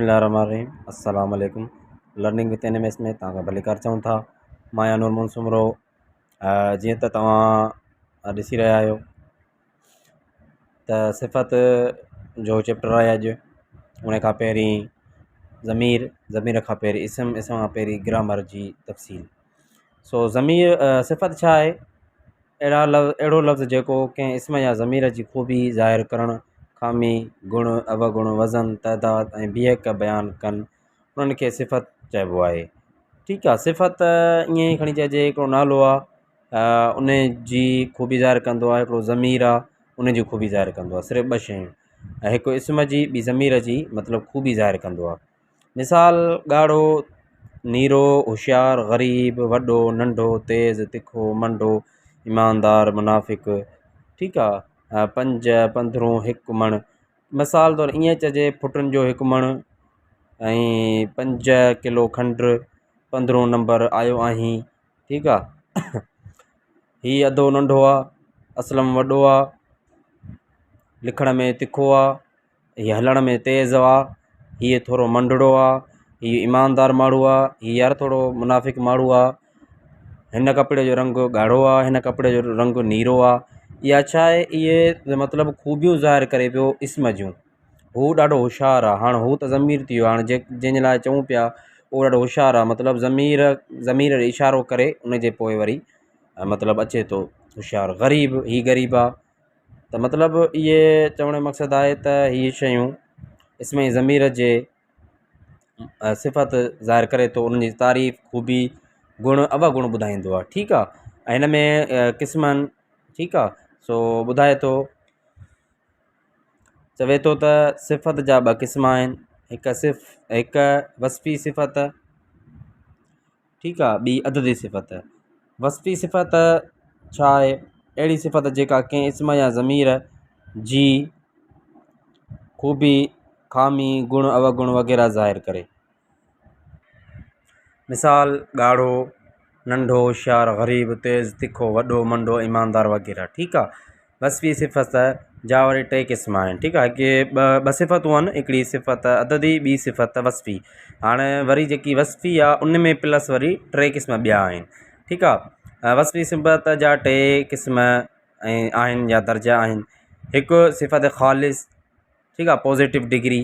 बिस्मिल्लाहिर्रहमानिर्रहीम अस्सलाम वालेकुम। लर्निंग विद एनिमेस में तव्हांखे भली कार चऊं था। मां नूर मुनसुमरो। जीअं त तव्हां ॾिसी रहिया आहियो त सिफ़त जो चैप्टर आहे अॼु। उन खां पहिरीं ज़मीर खां पहिरीं इस्म खां पहिरीं ग्रामर जी तफ़सील। सिफ़त छा आहे? अहिड़ो लफ़्ज़ जेको कंहिं इस्म या ज़मीर जी ख़ूबी ज़ाहिर करणु, ख़ामी, गुण, अवगुण, वज़न, तइदाद ऐं बीहक बयानु कनि, उन्हनि खे सिफ़त चइबो आहे। ठीकु आहे। सिफ़त ईअं ई खणी चइजे, हिकिड़ो नालो आहे उन जी ख़ूबी ज़ाहिर कंदो आहे, हिकिड़ो ज़मीर आहे उन जी ख़ूबी ज़ाहिर कंदो आहे। सिर्फ़ु ॿ शयूं, ऐं हिकु इस्म जी, ॿी ज़मीर जी मतिलबु ख़ूबी ज़ाहिर कंदो आहे। मिसाल, ॻाढ़ो, नीरो, होशियारु, ग़रीब, वॾो, नंढो, तेज़, तिखो, मंडो, ईमानदार, मुनाफ़िक़। ठीकु आहे। 5, 15, 1 मण। मिसाल तौरु ईअं चइजे, फुटनि जो 1 मण ऐं 5 किलो खंडु, 15 नंबर आयो आहीं। ठीकु आहे। हीउ अधो नंढो आहे, असलम वॾो आहे, लिखण में तिखो आहे, हीअ हलण में तेज़ आहे, हीअ थोरो मंडड़ो आहे, हीअ ईमानदार माण्हू आहे, हीअ यार थोरो मुनाफ़िक़ माण्हू आहे, हिन कपिड़े जो रंग ॻाढ़ो आहे, हिन कपिड़े जो रंग नीरो आहे। इहा छा आहे? इहे मतिलबु ख़ूबियूं ज़ाहिर करे पियो इस्म जूं। हू ॾाढो होशियारु आहे। हाणे हू त ज़मीर थी वियो। हाणे जंहिंजे लाइ चऊं पिया उहो ॾाढो होशियारु आहे, मतिलबु ज़मीर इशारो करे उन जे पोइ वरी मतिलबु अचे थो होशियारु। ग़रीब, हीअ ग़रीब आहे। त मतिलबु इहे चवण जो मक़सदु आहे त हीअ शयूं इस्म ऐं ज़मीर जे सिफ़त ज़ाहिर करे थो, उन्हनि जी तारीफ़, ख़ूबी, गुण, अवगुण ॿुधाईंदो आहे। ठीकु आहे। ऐं हिन में क़िस्मनि, ठीकु आहे, ॿुधाए थो, चवे थो त सिफ़त जा 2 क़िस्म आहिनि। हिकु वस्फ़ी सिफ़त, ठीकु आहे, ॿी अददी सिफ़त। वस्फ़ी सिफ़त छा आहे? अहिड़ी सिफ़त जेका कंहिं इस्म या ज़मीर जी ख़ूबी, ख़ामी, गुण, अवगुण वग़ैरह ज़ाहिर करे। मिसाल, ॻाढ़ो, नंढो, होशियारु, ग़रीब, तेज़, तिखो, वॾो, मंडो, ईमानदार वग़ैरह। ठीकु आहे। वस्फ़ी सिफ़त जा वरी 3 क़िस्म आहिनि। ठीकु आहे। कि ॿ सिफ़तूं आहिनि, हिकिड़ी सिफ़त अददी, ॿी सिफ़त वस्फ़ी। हाणे वरी जेकी वस्फ़ी आहे उन में प्लस वरी 3 क़िस्म ॿिया आहिनि। ठीकु आहे। वस्फ़ी सिफ़त जा 3 क़िस्म ऐं आहिनि या दर्जा आहिनि। हिकु सिफ़त ख़ालिस, ठीकु आहे, पॉज़िटिव डिग्री,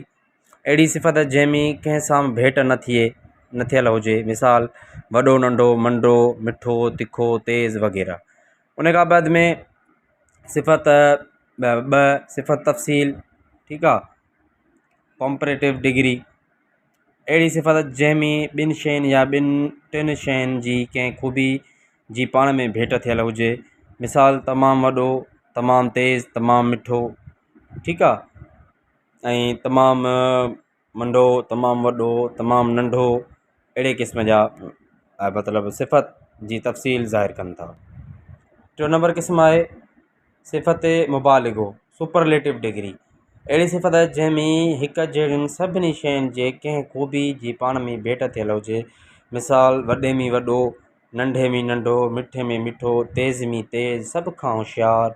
अहिड़ी सिफ़त जंहिंमें कंहिं सां भेट न थियल हुजे। मिसाल, वॾो, नंढो, मंडो, मिठो, तिखो, तेज़ वग़ैरह। उन खां बाद में सिफ़त 2 सिफ़त तफ़सील, ठीकु आहे, कॉम्परेटिव डिग्री, अहिड़ी सिफ़त जंहिंमें 2 शयुनि या 3 शयुनि जी कंहिं ख़ूबी जी पाण में भेट थियल हुजे। मिसाल, तमामु वॾो, तमामु तेज़, तमामु मिठो, ठीकु आहे, ऐं तमामु मंडो, तमामु वॾो, तमामु नंढो, अहिड़े क़िस्म जा मतिलबु सिफ़त जी तफ़सील ज़ाहिर कनि था। 3 नंबर क़िस्म आहे सिफ़त मुबालिगो, सुपरलेटिव डिग्री, अहिड़ी सिफ़त जंहिंमें हिकु जहिड़ियुनि सभिनी शयुनि जे कंहिं ख़ूबी जी पाण में भेट थियल हुजे। मिसाल, वॾे में वॾो, नंढे में नंढो, मिठे में मिठो, तेज़ में तेज़, सभ खां होशियारु।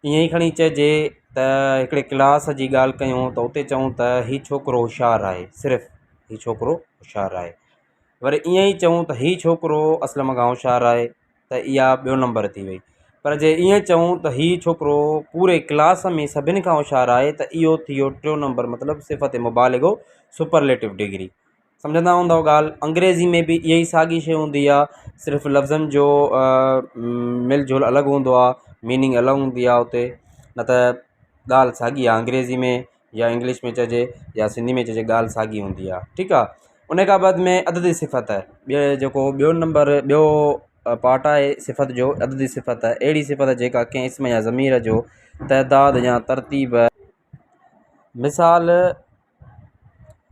ईअं ई खणी चइजे त हिकिड़े क्लास जी ॻाल्हि कयूं त उते चऊं त हीउ छोकिरो होशियारु आहे, सिर्फ़ु हीउ छोकिरो होशियारु आहे। वरी ईअं ई चऊं त हीउ छोकिरो असलम खां होशियारु आहे, त इहा 2 नंबर थी वई। पर जे ईअं चऊं त हीउ छोकिरो पूरे क्लास में सभिनी खां होशियारु आहे, त इहो थी वियो 3 नंबर, मतिलबु सिफ़त मुबालिगो, सुपरलेटिव डिग्री। सम्झंदा हूंदव ॻाल्हि। अंग्रेज़ी में बि इहा ई साॻी शइ हूंदी आहे, सिर्फ़ु लफ़्ज़नि जो मिल झुल अलॻि हूंदो आहे, मीनिंग अलॻि हूंदी आहे उते, न त ॻाल्हि साॻी आहे। अंग्रेज़ी में या इंग्लिश में चइजे या सिंधी में चइजे, ॻाल्हि साॻी हूंदी आहे। ठीकु आहे। उन खां बाद में अददी सिफ़त, ॿियो पार्ट आहे सिफ़त जो, अददी सिफ़त, अहिड़ी सिफ़त जेका कंहिं इस्म या ज़मीर जो तइदाद या तरतीब। मिसाल,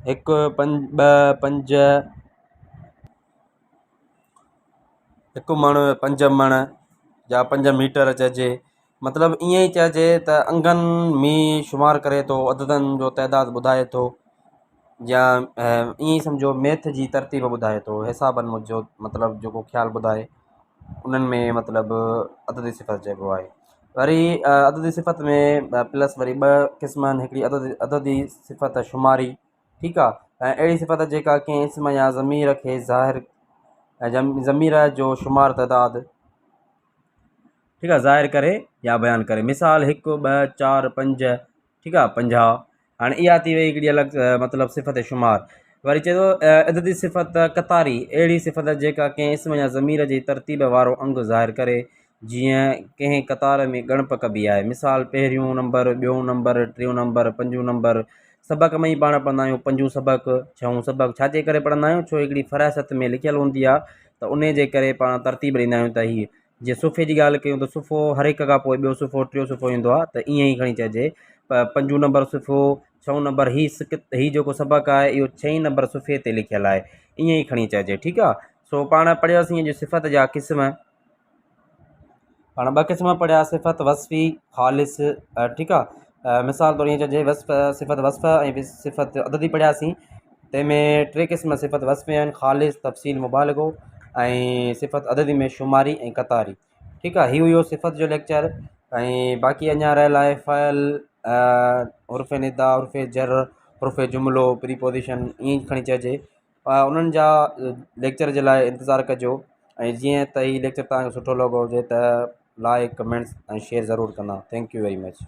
1, 2, 5, 1 मण, 5 मण या 5 मीटर चइजे। मतिलबु ईअं ई चइजे त अंगनि में शुमारु करे थो, अददनि जो तइदाद ॿुधाए थो, या ईअं ई सम्झो मैथ जी तरतीब ॿुधाए थो, हिसाबनि जो मतिलबु जेको ख़्यालु ॿुधाए, उन्हनि में मतिलबु अददी सिफ़त चइबो आहे। वरी अददी सिफ़त में प्लस वरी 2 क़िस्म आहिनि। हिकिड़ी अददी सिफ़त शुमारी, ठीकु आहे। ऐं अहिड़ी सिफ़त जेका कंहिं इस्म या ज़मीर खे ज़ाहिर ज़मीर जो शुमार तइदाद ठीकु आहे ज़ाहिर करे या बयानु करे। मिसाल 1 2 4 5 ठीकु आहे 50। हाणे इहा थी वई हिकिड़ी अलॻि मतिलबु सिफ़त शुमार। वरी चए थो अददी सिफ़त क़तारी अहिड़ी सिफ़त जेका कंहिं इस्म या ज़मीर जी तरतीब वारो अंग ज़ाहिर करे, जीअं कंहिं क़तार में ॻणप कबी आहे। मिसाल पहिरियों नंबर, ॿियों नंबर, टियों नंबर, पंजों नंबर। सबक़ में ई पाण पढ़ंदा आहियूं पंजूं सबक़, छहों सबक़। छाजे करे पढ़ंदा आहियूं? छो हिकिड़ी फ़रासत में लिखियलु हूंदी आहे, त उन जे करे पाण तरतीब ॾींदा आहियूं त हीअ जीअं सुफ़े जी ॻाल्हि कयूं त सुफ़ो हर हिक खां पोइ ॿियो सुफ़ो, टियों सुफ़ो ईंदो आहे, त ईअं ई खणी चइजे पंजूं नंबर सुफ़ो, छहों नंबर हीअ जेको सबक़ु आहे इहो 6 नंबर सुफ़े ते लिखियलु आहे, ईअं ई खणी चइजे। ठीकु आहे। सो पाण पढ़ियोसीं ईअं जो सिफ़त जा क़िस्म। पाण 2 क़िस्म पढ़िया, सिफ़त वस्फ़ी, ख़ालिस। ठीकु आहे। मिसाल तौरु ईअं चइजे सिफ़त वस्फ़ ऐं सिफ़त अददी पढ़ियासीं। तंहिंमें 3 क़िस्म सिफ़त वस्फ़ी आहिनि, ख़ालिस, तफ़सील, मुबालिगो ऐं सिफ़त अददी में शुमारी ऐं क़तारी। ठीकु आहे। हीउ हुयो सिफ़त जो लेक्चर। ऐं बाक़ी अञा रहियल आहे फ़इल, उर्फ़ निदा, उर्फ़ जर, उर्फ़ जुमिलो, प्रीपोज़िशन, ईअं ई खणी चइजे। उन्हनि जा लेक्चर जे लाइ इंतज़ारु कजो। ऐं जीअं त हीउ लेक्चर तव्हांखे सुठो लॻो हुजे त लाइक, कमेंट्स ऐं शेयर ज़रूरु कंदा। Thank U very much.